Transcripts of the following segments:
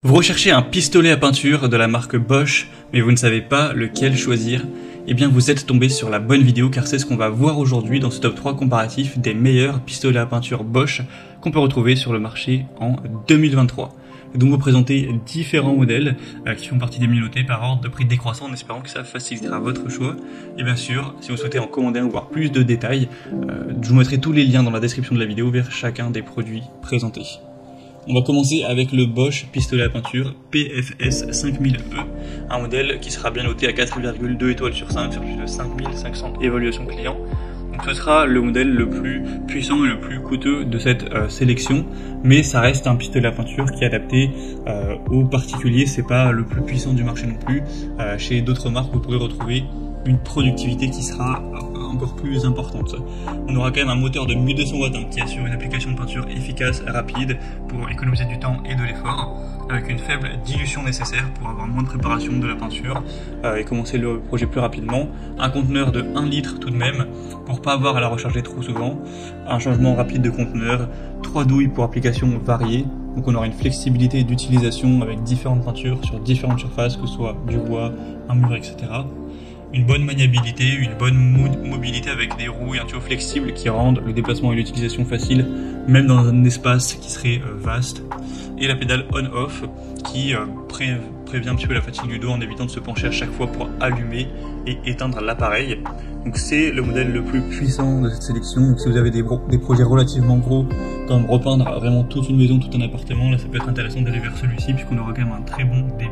Vous recherchez un pistolet à peinture de la marque Bosch, mais vous ne savez pas lequel choisir? Eh bien vous êtes tombé sur la bonne vidéo car c'est ce qu'on va voir aujourd'hui dans ce top 3 comparatif des meilleurs pistolets à peinture Bosch qu'on peut retrouver sur le marché en 2023. Et donc vous présenter différents modèles qui font partie des menus par ordre de prix décroissant en espérant que ça facilitera votre choix. Et bien sûr, si vous souhaitez en commander un ou voir plus de détails, je vous mettrai tous les liens dans la description de la vidéo vers chacun des produits présentés. On va commencer avec le Bosch pistolet à peinture PFS 5000E, un modèle qui sera bien noté à 4,2 étoiles sur 5 sur plus de 5500 évaluations clients. Donc ce sera le modèle le plus puissant et le plus coûteux de cette sélection, mais ça reste un pistolet à peinture qui est adapté aux particuliers. C'est pas le plus puissant du marché non plus. Chez d'autres marques, vous pourrez retrouver une productivité qui sera encore plus importante. On aura quand même un moteur de 1200 watts qui assure une application de peinture efficace, rapide, pour économiser du temps et de l'effort, avec une faible dilution nécessaire pour avoir moins de préparation de la peinture et commencer le projet plus rapidement. Un conteneur de 1 litre tout de même, pour pas avoir à la recharger trop souvent. Un changement rapide de conteneur, 3 douilles pour applications variées. Donc on aura une flexibilité d'utilisation avec différentes peintures sur différentes surfaces, que ce soit du bois, un mur, etc. Une bonne maniabilité, une bonne mobilité avec des roues et un tuyau flexible qui rendent le déplacement et l'utilisation facile, même dans un espace qui serait vaste. Et la pédale on-off qui prévient un petit peu la fatigue du dos en évitant de se pencher à chaque fois pour allumer et éteindre l'appareil. Donc c'est le modèle le plus puissant de cette sélection. Donc si vous avez des projets relativement gros, comme repeindre vraiment toute une maison, tout un appartement, là ça peut être intéressant d'aller vers celui-ci puisqu'on aura quand même un très bon débit.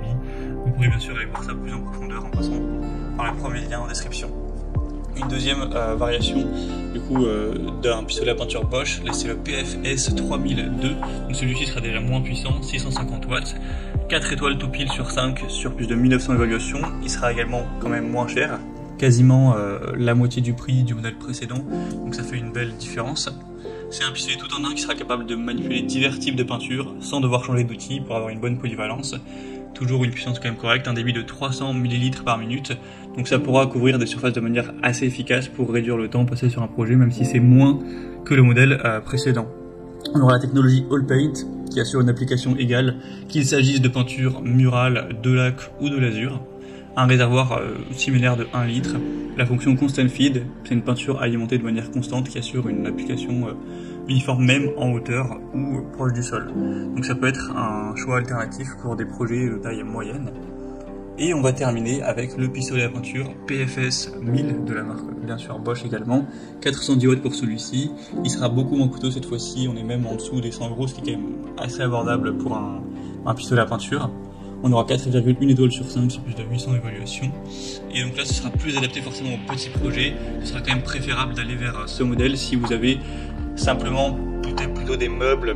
Vous pourrez bien sûr aller voir ça plus en profondeur en passant par le premier lien en description. Une deuxième variation du coup d'un pistolet à peinture Bosch, c'est le PFS 3002. Donc celui-ci sera déjà moins puissant, 650 watts, 4 étoiles tout pile sur 5 sur plus de 1900 évaluations. Il sera également quand même moins cher, quasiment la moitié du prix du modèle précédent, donc ça fait une belle différence. C'est un pistolet tout en un qui sera capable de manipuler divers types de peinture sans devoir changer d'outil pour avoir une bonne polyvalence. Toujours une puissance quand même correcte, un débit de 300 ml par minute, donc ça pourra couvrir des surfaces de manière assez efficace pour réduire le temps passé sur un projet, même si c'est moins que le modèle précédent. On aura la technologie All Paint qui assure une application égale, qu'il s'agisse de peinture murale, de lac ou de lasure. Un réservoir similaire de 1 litre, la fonction Constant Feed, c'est une peinture alimentée de manière constante qui assure une application uniforme même en hauteur ou proche du sol. Donc ça peut être un choix alternatif pour des projets de taille moyenne. Et on va terminer avec le pistolet à peinture PFS 1000 de la marque bien sûr Bosch également, 410 watts pour celui-ci. Il sera beaucoup moins coûteux cette fois-ci, on est même en dessous des 100 €, ce qui est quand même assez abordable pour un pistolet à peinture. On aura 4,1 étoiles sur 5 sur plus de 800 évaluations. Et donc là, ce sera plus adapté forcément aux petits projets. Ce sera quand même préférable d'aller vers ce modèle si vous avez simplement peut-être plutôt des meubles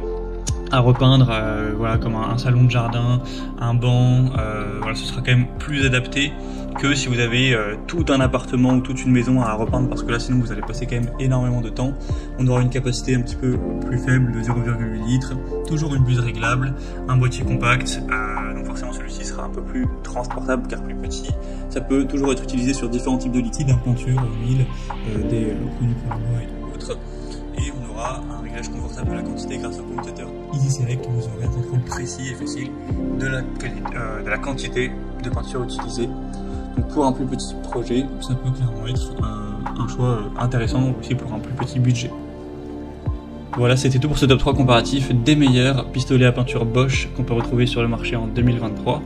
à repeindre, voilà, comme un salon de jardin, un banc. Voilà, ce sera quand même plus adapté que si vous avez tout un appartement ou toute une maison à repeindre, parce que là sinon vous allez passer quand même énormément de temps. On aura une capacité un petit peu plus faible de 0,8 litres, toujours une buse réglable, un boîtier compact, donc forcément celui-ci sera un peu plus transportable car plus petit. Ça peut toujours être utilisé sur différents types de liquides, peinture, huile, des produits pour le bois et autres. Et on aura un réglage confortable de la quantité grâce au commutateur Easy Select, où vous aurez un contrôle précis et facile de la quantité de peinture utilisée. Donc pour un plus petit projet, ça peut clairement être un choix intéressant aussi pour un plus petit budget. Voilà, c'était tout pour ce top 3 comparatif des meilleurs pistolets à peinture Bosch qu'on peut retrouver sur le marché en 2023.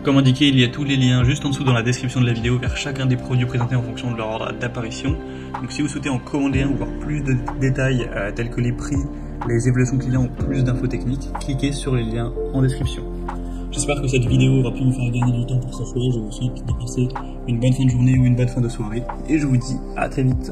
Comme indiqué, il y a tous les liens juste en dessous dans la description de la vidéo vers chacun des produits présentés en fonction de leur ordre d'apparition. Donc si vous souhaitez en commander un ou voir plus de détails tels que les prix, les évaluations clients ou plus d'infos techniques, cliquez sur les liens en description. J'espère que cette vidéo aura pu vous faire gagner du temps pour ce choix. Je vous souhaite de passer une bonne fin de journée ou une bonne fin de soirée et je vous dis à très vite.